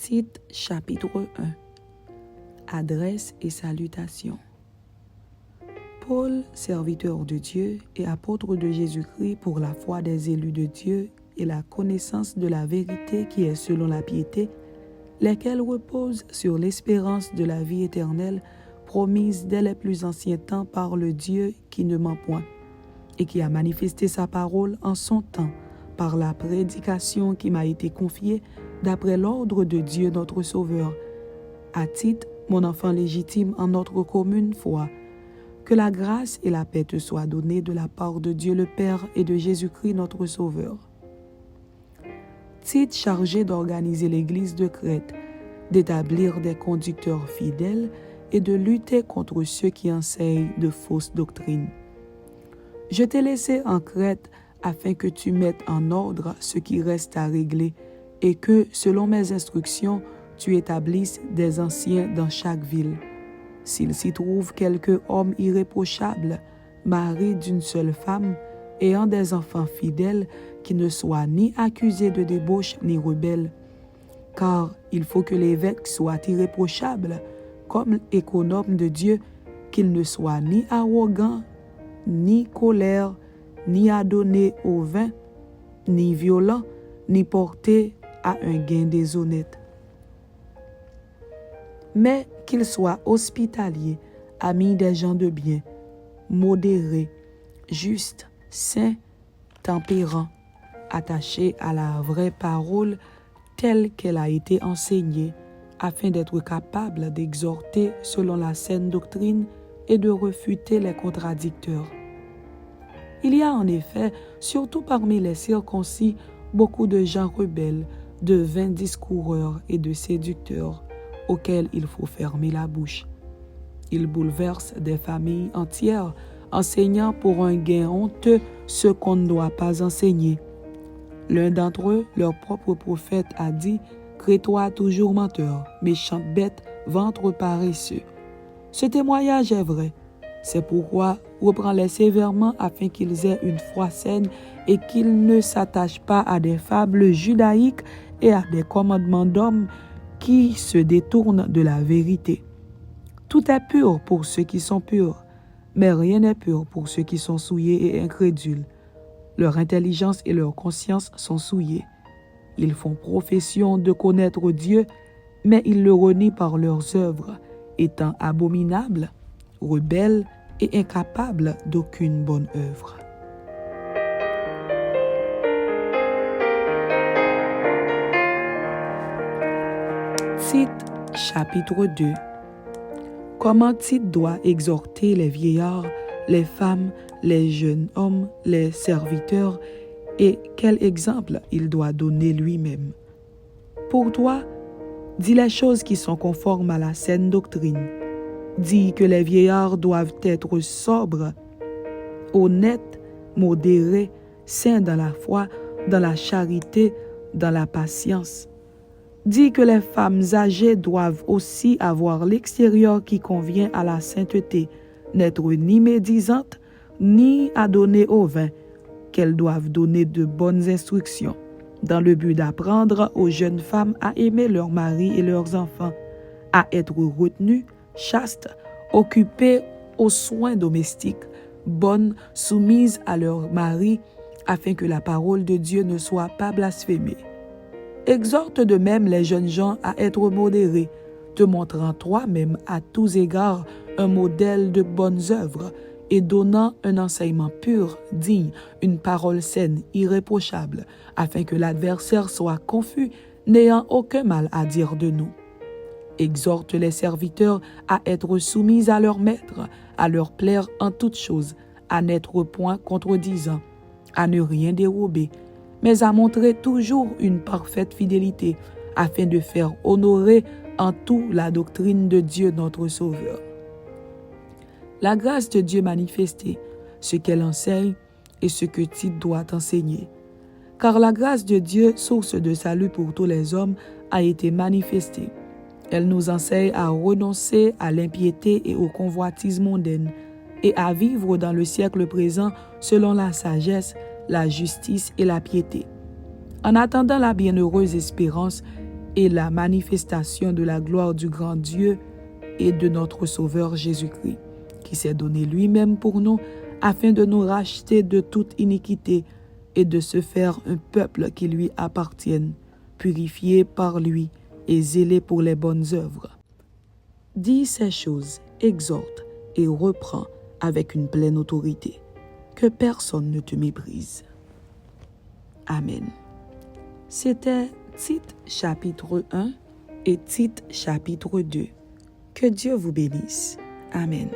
Tite chapitre 1. Adresse et salutations. Paul, serviteur de Dieu et apôtre de Jésus-Christ pour la foi des élus de Dieu et la connaissance de la vérité qui est selon la piété, lesquels reposent sur l'espérance de la vie éternelle promise dès les plus anciens temps par le Dieu qui ne ment point, et qui a manifesté sa parole en son temps par la prédication qui m'a été confiée d'après l'ordre de Dieu notre Sauveur. À Tite, mon enfant légitime en notre commune foi, que la grâce et la paix te soient données de la part de Dieu le Père et de Jésus-Christ notre Sauveur. Tite, chargé d'organiser l'Église de Crète, d'établir des conducteurs fidèles et de lutter contre ceux qui enseignent de fausses doctrines. Je t'ai laissé en Crète afin que tu mettes en ordre ce qui reste à régler et que, selon mes instructions, tu établisses des anciens dans chaque ville. S'il s'y trouve quelque homme irréprochable, marié d'une seule femme, ayant des enfants fidèles, qui ne soient ni accusés de débauche ni rebelles. Car il faut que l'évêque soit irréprochable, comme économe de Dieu, qu'il ne soit ni arrogant, ni colère, ni adonné au vin, ni violent, ni porté à un gain déshonnête. Mais qu'il soit hospitalier, ami des gens de bien, modéré, juste, saint, tempérant, attaché à la vraie parole telle qu'elle a été enseignée, afin d'être capable d'exhorter selon la saine doctrine et de refuter les contradicteurs. Il y a en effet, surtout parmi les circoncis, beaucoup de gens rebelles, de vains discoureurs et de séducteurs, auxquels il faut fermer la bouche. Ils bouleversent des familles entières, enseignant pour un gain honteux ce qu'on ne doit pas enseigner. L'un d'entre eux, leur propre prophète, a dit « Crée-toi toujours menteur, méchante bête, ventre paresseux ». Ce témoignage est vrai. C'est pourquoi reprends-les sévèrement afin qu'ils aient une foi saine et qu'ils ne s'attachent pas à des fables judaïques et à des commandements d'hommes qui se détournent de la vérité. Tout est pur pour ceux qui sont purs, mais rien n'est pur pour ceux qui sont souillés et incrédules. Leur intelligence et leur conscience sont souillées. Ils font profession de connaître Dieu, mais ils le renient par leurs œuvres, étant abominables, rebelles et incapables d'aucune bonne œuvre. Tite, chapitre 2. Comment Tite doit exhorter les vieillards, les femmes, les jeunes hommes, les serviteurs, et quel exemple il doit donner lui-même. Pour toi, dis les choses qui sont conformes à la saine doctrine. Dis que les vieillards doivent être sobres, honnêtes, modérés, saints dans la foi, dans la charité, dans la patience. Dis que les femmes âgées doivent aussi avoir l'extérieur qui convient à la sainteté, n'être ni médisantes, ni adonnées au vin, qu'elles doivent donner de bonnes instructions, dans le but d'apprendre aux jeunes femmes à aimer leurs maris et leurs enfants, à être retenues, chastes, occupées aux soins domestiques, bonnes, soumises à leur mari, afin que la parole de Dieu ne soit pas blasphémée. Exhorte de même les jeunes gens à être modérés, te montrant toi-même à tous égards un modèle de bonnes œuvres et donnant un enseignement pur, digne, une parole saine, irréprochable, afin que l'adversaire soit confus, n'ayant aucun mal à dire de nous. Exhorte les serviteurs à être soumis à leur maître, à leur plaire en toutes choses, à n'être point contredisants, à ne rien dérober, mais à montrer toujours une parfaite fidélité, afin de faire honorer en tout la doctrine de Dieu notre Sauveur. La grâce de Dieu manifestée, ce qu'elle enseigne et ce que Tite doit enseigner. Car la grâce de Dieu, source de salut pour tous les hommes, a été manifestée. Elle nous enseigne à renoncer à l'impiété et aux convoitises mondaines et à vivre dans le siècle présent selon la sagesse, la justice et la piété. En attendant la bienheureuse espérance et la manifestation de la gloire du grand Dieu et de notre Sauveur Jésus-Christ, qui s'est donné lui-même pour nous, afin de nous racheter de toute iniquité et de se faire un peuple qui lui appartienne, purifié par lui et zélé pour les bonnes œuvres. Dis ces choses, exhorte et reprends avec une pleine autorité, que personne ne te méprise. Amen. C'était Tite chapitre 1 et Tite chapitre 2. Que Dieu vous bénisse. Amen.